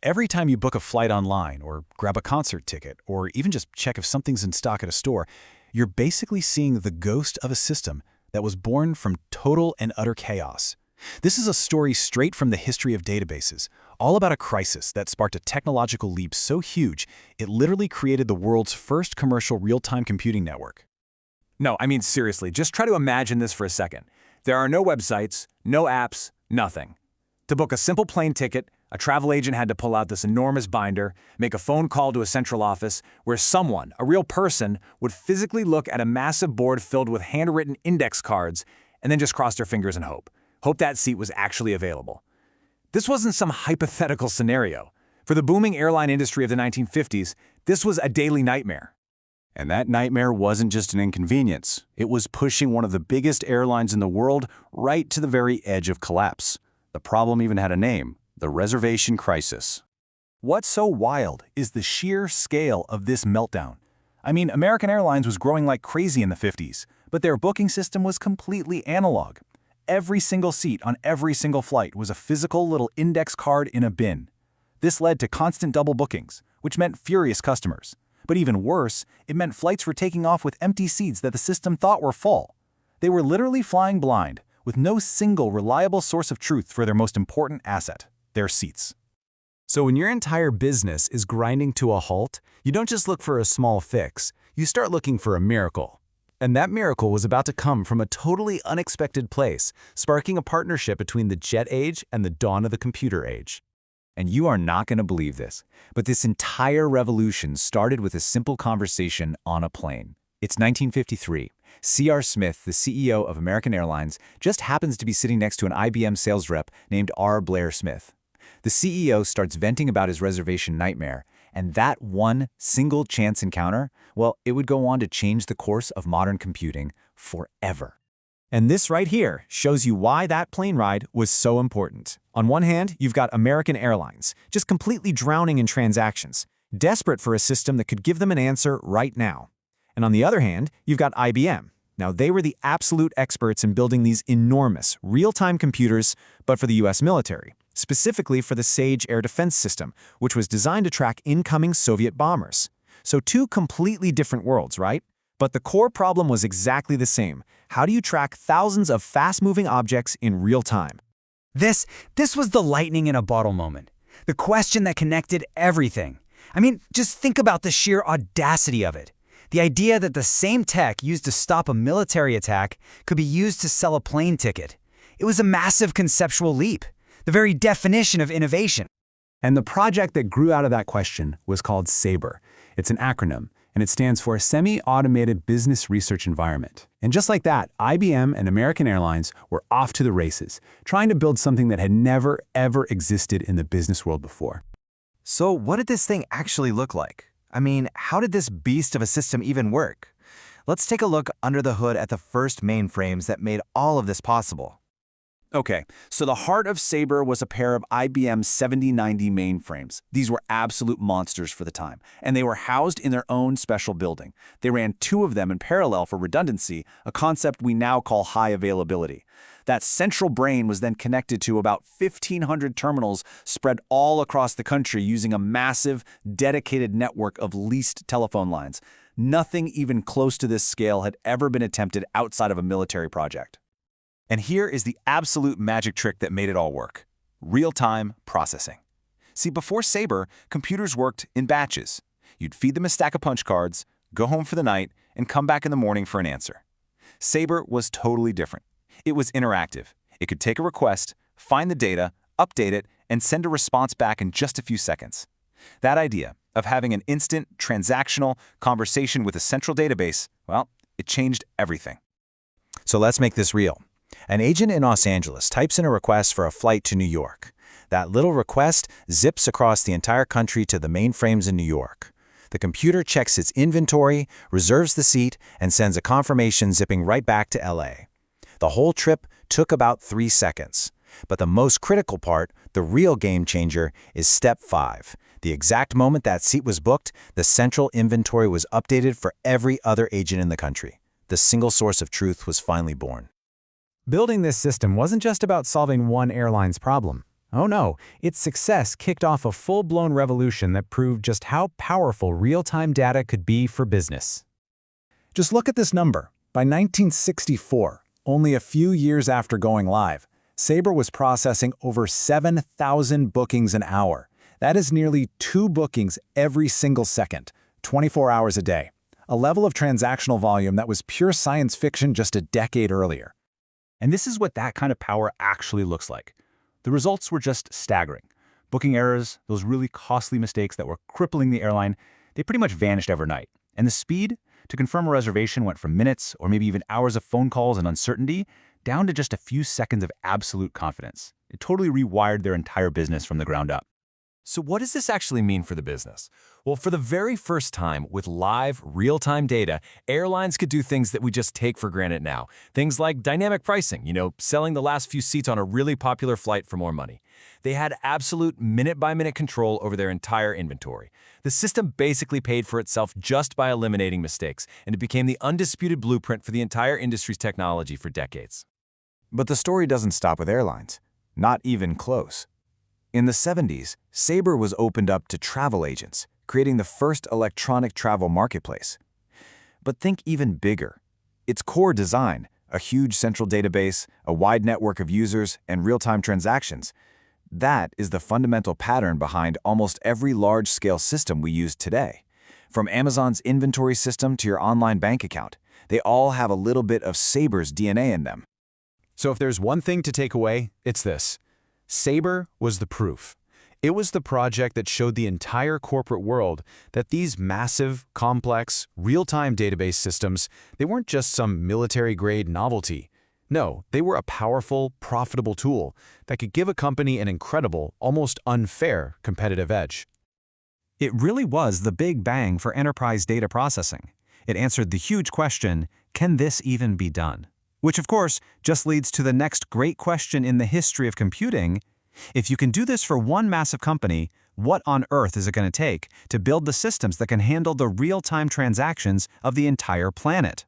every time you book a flight online or grab a concert ticket or even just check if something's in stock at a store, you're basically seeing the ghost of a system that was born from total and utter chaos. This is a story straight from the history of databases, all about a crisis that sparked a technological leap so huge it literally created the world's first commercial real-time computing network. No, I mean seriously, just try to imagine this for a second. There are no websites, no apps, nothing. To book a simple plane ticket, a travel agent had to pull out this enormous binder, make a phone call to a central office, where someone, a real person, would physically look at a massive board filled with handwritten index cards and then just cross their fingers and hope that seat was actually available. This wasn't some hypothetical scenario. For the booming airline industry of the 1950s, this was a daily nightmare. And that nightmare wasn't just an inconvenience. It was pushing one of the biggest airlines in the world right to the very edge of collapse. The problem even had a name: the reservation crisis. What's so wild is the sheer scale of this meltdown. I mean, American Airlines was growing like crazy in the 50s, but their booking system was completely analog. Every single seat on every single flight was a physical little index card in a bin. This led to constant double bookings, which meant furious customers. But even worse, it meant flights were taking off with empty seats that the system thought were full. They were literally flying blind, with no single reliable source of truth for their most important asset, their seats. So when your entire business is grinding to a halt, you don't just look for a small fix, you start looking for a miracle. And that miracle was about to come from a totally unexpected place, sparking a partnership between the jet age and the dawn of the computer age. And you are not going to believe this, but this entire revolution started with a simple conversation on a plane. It's 1953. C.R. Smith, the CEO of American Airlines, just happens to be sitting next to an IBM sales rep named R. Blair Smith. The CEO starts venting about his reservation nightmare, and that one single chance encounter, well, it would go on to change the course of modern computing forever. And this right here shows you why that plane ride was so important. On one hand, you've got American Airlines, just completely drowning in transactions, desperate for a system that could give them an answer right now. And on the other hand, you've got IBM. Now, they were the absolute experts in building these enormous, real-time computers, but for the US military, specifically for the SABRE air defense system, which was designed to track incoming Soviet bombers. So two completely different worlds, right? But the core problem was exactly the same. How do you track thousands of fast-moving objects in real time? This was the lightning in a bottle moment. The question that connected everything. I mean, just think about the sheer audacity of it. The idea that the same tech used to stop a military attack could be used to sell a plane ticket. It was a massive conceptual leap, the very definition of innovation. And the project that grew out of that question was called SABRE. It's an acronym, and it stands for Semi-Automated Business Research Environment. And just like that, IBM and American Airlines were off to the races, trying to build something that had never, ever existed in the business world before. So what did this thing actually look like? I mean, how did this beast of a system even work? Let's take a look under the hood at the first mainframes that made all of this possible. Okay, so the heart of SABRE was a pair of IBM 7090 mainframes. These were absolute monsters for the time, and they were housed in their own special building. They ran two of them in parallel for redundancy, a concept we now call high availability. That central brain was then connected to about 1,500 terminals spread all across the country using a massive, dedicated network of leased telephone lines. Nothing even close to this scale had ever been attempted outside of a military project. And here is the absolute magic trick that made it all work: real-time processing. See, before SABRE, computers worked in batches. You'd feed them a stack of punch cards, go home for the night, and come back in the morning for an answer. SABRE was totally different. It was interactive. It could take a request, find the data, update it, and send a response back in just a few seconds. That idea of having an instant, transactional conversation with a central database, well, it changed everything. So let's make this real. An agent in Los Angeles types in a request for a flight to New York. That little request zips across the entire country to the mainframes in New York. The computer checks its inventory, reserves the seat, and sends a confirmation zipping right back to LA. The whole trip took about 3 seconds. But the most critical part, the real game changer, is step 5. The exact moment that seat was booked, the central inventory was updated for every other agent in the country. The single source of truth was finally born. Building this system wasn't just about solving one airline's problem. Oh no, its success kicked off a full-blown revolution that proved just how powerful real-time data could be for business. Just look at this number. By 1964, only a few years after going live, SABRE was processing over 7,000 bookings an hour. That is nearly 2 bookings every single second, 24 hours a day. A level of transactional volume that was pure science fiction just a decade earlier. And this is what that kind of power actually looks like. The results were just staggering. Booking errors, those really costly mistakes that were crippling the airline, they pretty much vanished overnight. And the speed to confirm a reservation went from minutes or maybe even hours of phone calls and uncertainty down to just a few seconds of absolute confidence. It totally rewired their entire business from the ground up. So what does this actually mean for the business? Well, for the very first time, with live, real-time data, airlines could do things that we just take for granted now. Things like dynamic pricing, selling the last few seats on a really popular flight for more money. They had absolute minute-by-minute control over their entire inventory. The system basically paid for itself just by eliminating mistakes, and it became the undisputed blueprint for the entire industry's technology for decades. But the story doesn't stop with airlines. Not even close. In the 70s, SABRE was opened up to travel agents, creating the first electronic travel marketplace. But think even bigger. Its core design, a huge central database, a wide network of users, and real-time transactions, that is the fundamental pattern behind almost every large-scale system we use today. From Amazon's inventory system to your online bank account, they all have a little bit of SABRE's DNA in them. So if there's one thing to take away, it's this. SABRE was the proof. It was the project that showed the entire corporate world that these massive, complex, real-time database systems, they weren't just some military-grade novelty. No, they were a powerful, profitable tool that could give a company an incredible, almost unfair competitive edge. It really was the big bang for enterprise data processing. It answered the huge question, can this even be done? Which, of course, just leads to the next great question in the history of computing. If you can do this for one massive company, what on earth is it going to take to build the systems that can handle the real-time transactions of the entire planet?